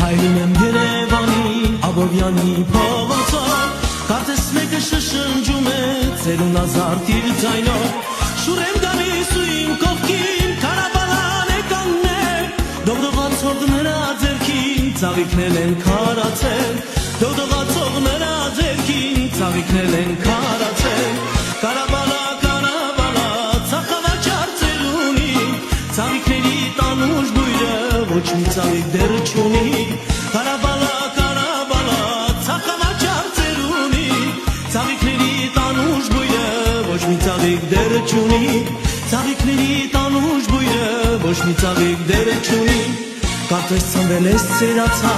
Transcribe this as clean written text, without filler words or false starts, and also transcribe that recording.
Հայրում եմ Երևանի Աբովյանի փողոցով Կարծես մեկը շշնջում է ծերուն ազարտ իր ձայնով Շուր եմ գալիս ու իմ կողքին Քարաբալան է կանգնել Դողդողացող նրա ձեռքին Ծաղիկներ են քարացել Դողդողացող նրա ձեռքին Ծաղիկներ են քարացել Կարաբալա, կարաբալա Ծախավաճար ծերունի Ծաղիկների տանուշ բույրը Ոչ մի ծաղիկ դեռ չունի Կարաբալա, կարաբալա Ծախավաճար ծերունի Ծաղիկների տանուշ բույրը Ոչ մի ծաղիկ դեռ չունի Ծաղիկների տանուշ բույրը Ոչ մի ծաղիկ դեռ չունի Կարծես ծնվել ես սերացա